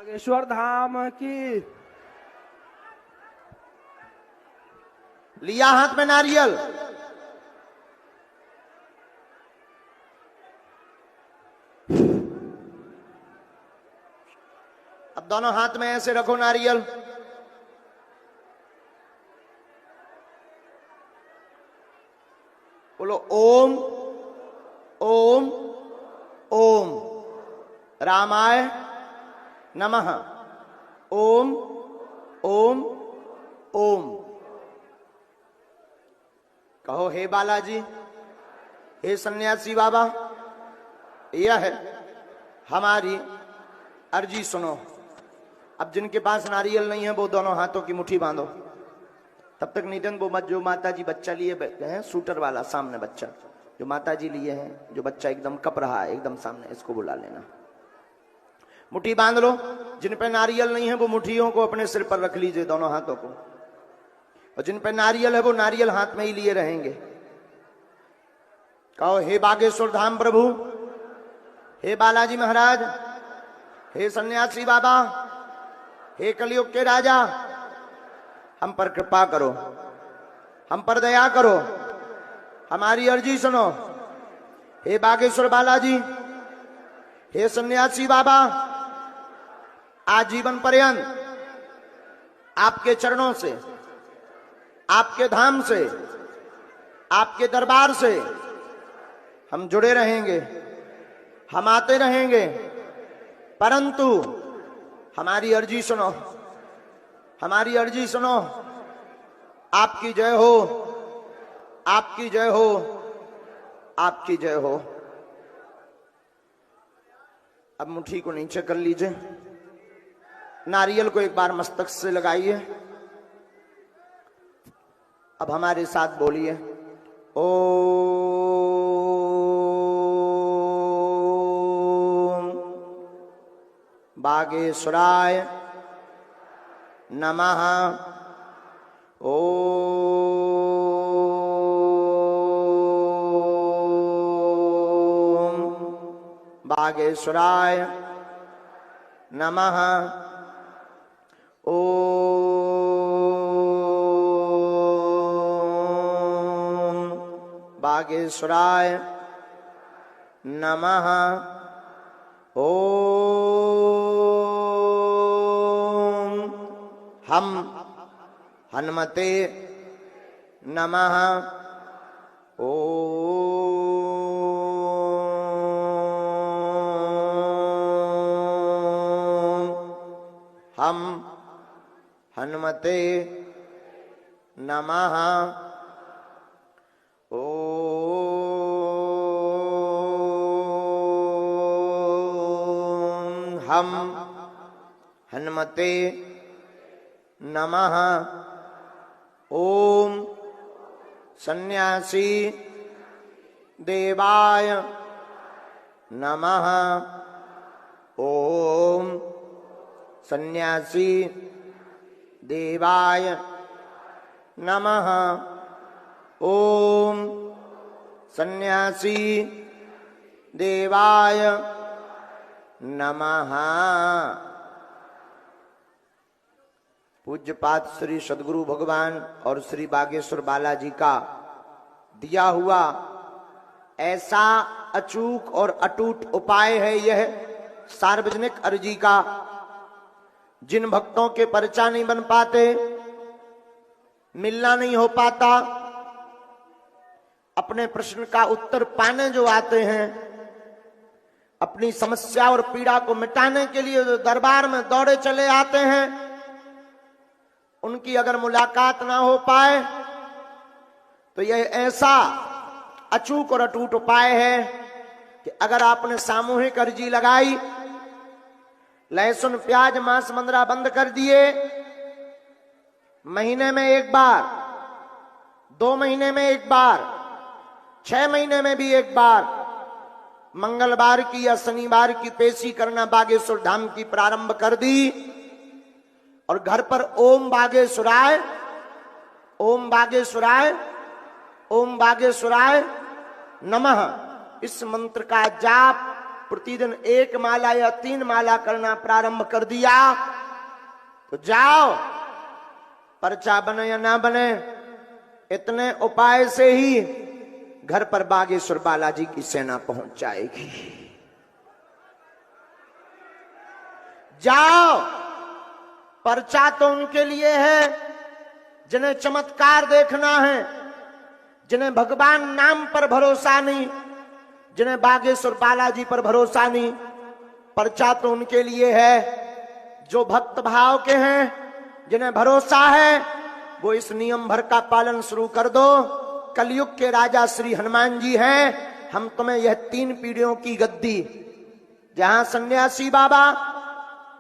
बागेश्वर धाम की। लिया हाथ में नारियल, अब दोनों हाथ में ऐसे रखो नारियल। बोलो ओम ओम ओम रामाय नमः। ओम ओम ओम। कहो हे बालाजी, हे सन्यासी बाबा, यह है हमारी अर्जी सुनो। अब जिनके पास नारियल नहीं है वो दोनों हाथों की मुट्ठी बांधो। तब तक नितिन वो जो माता जी बच्चा लिए गए हैं, शूटर वाला सामने बच्चा जो माता जी लिए हैं, जो बच्चा एकदम कप रहा है एकदम सामने, इसको बुला लेना। मुट्ठी बांध लो। जिन पे नारियल नहीं है वो मुट्ठियों को अपने सिर पर रख लीजिए, दोनों हाथों को। और जिन पे नारियल है वो नारियल हाथ में ही लिए रहेंगे। कहो हे बागेश्वर धाम प्रभु, हे बालाजी महाराज, हे सन्यासी बाबा, हे कलयुग के राजा, हम पर कृपा करो, हम पर दया करो, हमारी अर्जी सुनो। हे बागेश्वर बालाजी, हे सन्यासी बाबा, आजीवन पर्यंत आपके चरणों से, आपके धाम से, आपके दरबार से हम जुड़े रहेंगे, हम आते रहेंगे। परंतु हमारी अर्जी सुनो, हमारी अर्जी सुनो। आपकी जय हो, आपकी जय हो, आपकी जय हो। अब मुट्ठी को नीचे कर लीजिए, नारियल को एक बार मस्तक से लगाइए। अब हमारे साथ बोलिए ओम बागेश्वराय नमः। ओम बागेश्वराय नमः। ओम बागेश्वराय नमः। ओम हम हनुमते नमः। ओम हम हनुमते नमः। ओम हम हनुमते नमः। ओम सन्यासी देवाय नमः। ओम सन्यासी देवाय नमः। ओम सन्यासी देवाय नमः। पूज्यपाद श्री सद्गुरु भगवान और श्री बागेश्वर बालाजी का दिया हुआ ऐसा अचूक और अटूट उपाय है यह सार्वजनिक अर्जी का। जिन भक्तों के पर्चा नहीं बन पाते, मिलना नहीं हो पाता, अपने प्रश्न का उत्तर पाने जो आते हैं, अपनी समस्या और पीड़ा को मिटाने के लिए जो दरबार में दौड़े चले आते हैं, उनकी अगर मुलाकात ना हो पाए तो यह ऐसा अचूक और अटूट उपाय है कि अगर आपने सामूहिक अर्जी लगाई, लहसुन प्याज मांस मंदरा बंद कर दिए, महीने में एक बार, 2 महीने में एक बार, 6 महीने में भी एक बार, मंगलवार की या शनिवार की पेशी करना बागेश्वर धाम की प्रारंभ कर दी और घर पर ओम बागेश्वराय, ओम बागेश्वराय, ओम बागेश्वराय नमः इस मंत्र का जाप प्रतिदिन 1 माला या 3 माला करना प्रारंभ कर दिया तो जाओ, पर्चा बने या ना बने, इतने उपाय से ही घर पर बागेश्वर बालाजी की सेना पहुंच जाएगी। जाओ, पर्चा तो उनके लिए है जिन्हें चमत्कार देखना है, जिन्हें भगवान नाम पर भरोसा नहीं, जिन्हें बागेश्वर बालाजी पर भरोसा नहीं। पर्चा तो उनके लिए है जो भक्त भाव के हैं, जिन्हें भरोसा है वो इस नियम भर का पालन शुरू कर दो। कलयुग के राजा श्री हनुमान जी हैं। हम तुम्हें यह 3 पीढ़ियों की गद्दी, जहां सन्यासी बाबा,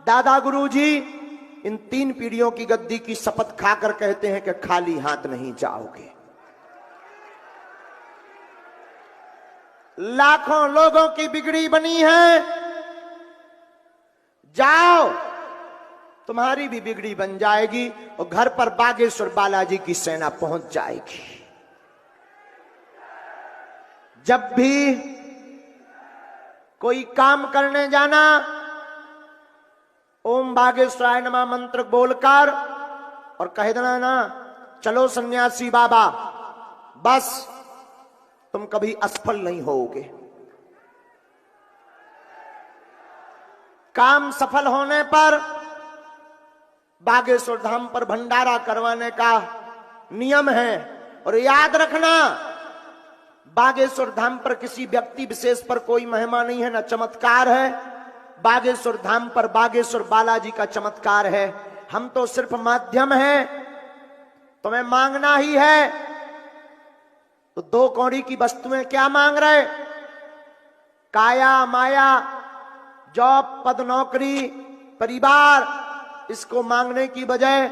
दादा गुरु जी, इन 3 पीढ़ियों की गद्दी की शपथ खाकर कहते हैं कि खाली हाथ नहीं जाओगे। लाखों लोगों की बिगड़ी बनी है, जाओ, तुम्हारी भी बिगड़ी बन जाएगी और घर पर बागेश्वर बालाजी की सेना पहुंच जाएगी। जब भी कोई काम करने जाना, ओम बागेश्वराय नमः मंत्र बोलकर और कह देना ना, चलो सन्यासी बाबा, बस तुम कभी असफल नहीं होगे। काम सफल होने पर बागेश्वर धाम पर भंडारा करवाने का नियम है। और याद रखना, बागेश्वर धाम पर किसी व्यक्ति विशेष पर कोई महिमा नहीं है, न चमत्कार है। बागेश्वर धाम पर बागेश्वर बालाजी का चमत्कार है। हम तो सिर्फ माध्यम हैं, तुम्हें मांगना ही है। तो 2 कौड़ी की वस्तुएं क्या मांग रहे? काया माया, जॉब, पद, नौकरी, परिवार, इसको मांगने की बजाय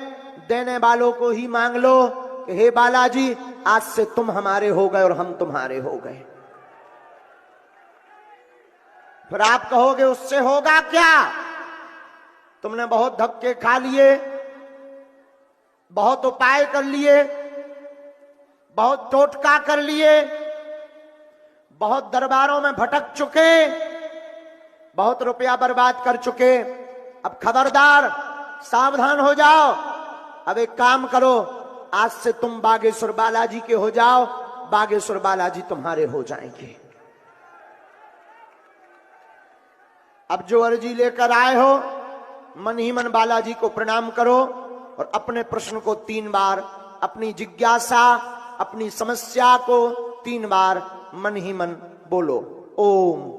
देने वालों को ही मांग लो कि हे बालाजी, आज से तुम हमारे हो गए और हम तुम्हारे हो गए। फिर आप कहोगे उससे होगा क्या? तुमने बहुत धक्के खा लिए, बहुत उपाय कर लिए, बहुत टोटका कर लिए, बहुत दरबारों में भटक चुके, बहुत रुपया बर्बाद कर चुके। अब खबरदार, सावधान हो जाओ। अब एक काम करो, आज से तुम बागेश्वर बालाजी के हो जाओ, बागेश्वर बालाजी तुम्हारे हो जाएंगे। अब जो अर्जी लेकर आए हो, मन ही मन बालाजी को प्रणाम करो और अपने प्रश्न को 3 बार, अपनी जिज्ञासा, अपनी समस्या को 3 बार मन ही मन बोलो। ओम,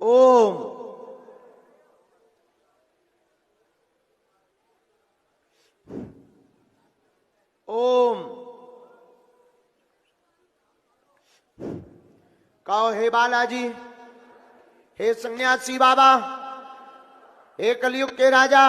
ओम, ओम। कहो, हे बालाजी, हे सन्यासी बाबा, हे कलयुग के राजा,